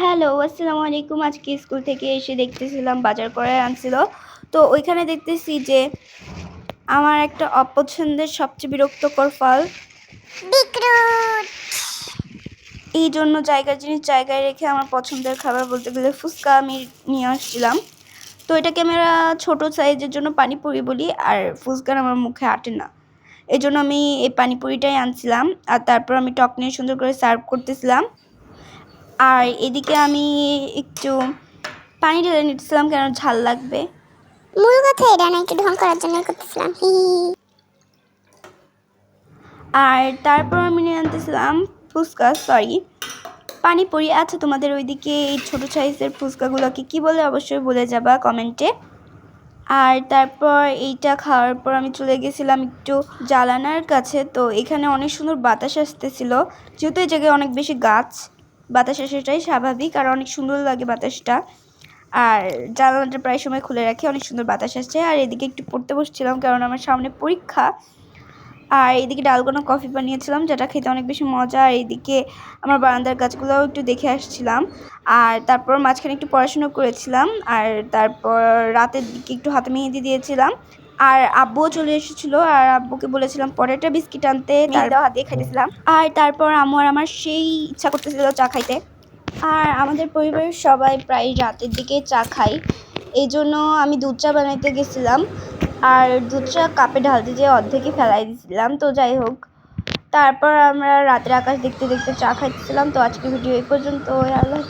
Hello, আসসালামু আলাইকুম। আজকে স্কুল থেকে এসে দেখতেছিলাম বাজার করে আনছিল। তো ওইখানে দেখতেছি যে আমার একটা অপছন্দের সবচেয়ে বিরক্তকর ফল বিক্রুট। এই জন্য জায়গার জিনিস জায়গায় রেখে আমার পছন্দের খাবার বলতে গেলে ফুচকা আমি নিয়ে আসছিলাম। তো এটাকে আমরা ছোট সাইজের জন্য পানিপুরি বলি, আর ফুচকার আমার মুখে আটে না। এই জন্য আমি এই পানিপুরিটাই আনছিলাম, আর তারপর আমি টক নিয়ে সুন্দর করে সার্ভ করতেছিলাম। আর এদিকে আমি একটু পানি ঢেলে নিতেছিলাম, কেন ঝাল লাগবে। মূল কথা এটা না, একটু ঢং করার জন্য করতেছিলাম। আর তারপর আমি নিয়ে আনতেছিলাম ফুচকা, পানিপুরি। আচ্ছা, তোমাদের ওইদিকে এই ছোটো সাইজের ফুচকাগুলোকে কী বলে অবশ্যই বলে যাবা কমেন্টে। আর তারপর এইটা খাওয়ার পর আমি চলে গেছিলাম একটু জানালার কাছে। তো এখানে অনেক সুন্দর বাতাস আসতেছিল, যেহেতু এই জায়গায় অনেক বেশি গাছ, বাতাস আসাটাই স্বাভাবিক, আর অনেক সুন্দর লাগে বাতাসটা। আর জানালাটা প্রায় সময় খুলে রাখি, অনেক সুন্দর বাতাস আসছে। আর এদিকে একটু পড়তে বসছিলাম, কারণ আমার সামনে পরীক্ষা। আর এদিকে ডালগোনা কফি বানিয়েছিলাম, যেটা খেতে অনেক বেশি মজা। আর এদিকে আমার বারান্দার গাছগুলোও একটু দেখে আসছিলাম। আর তারপর মাঝখানে একটু পড়াশুনো করেছিলাম। আর তারপর রাতের দিকে একটু হাতে মেহেদি দিয়েছিলাম। আর আব্বুও চলে এসেছিলো, আর আব্বুকে বলেছিলাম পরেরটা বিস্কিট আনতে, তার হাত দিয়ে খাইতেছিলাম। আর তারপর আম্মু আর আমার সেই ইচ্ছা করতেছিল চা খাইতে। আর আমাদের পরিবারের সবাই প্রায় রাতের দিকে চা খাই, এই জন্য আমি দুধ চা বানাইতে গেছিলাম। আর দুধ চা কাপে ঢালতে যেয়ে অর্ধেকই ফেলাই দিয়েছিলাম। তো যাই হোক, তারপর আমরা রাতের আকাশ দেখতে দেখতে চা খাইতেছিলাম। তো আজকে ভিডিও এই পর্যন্ত। আল্লাহ।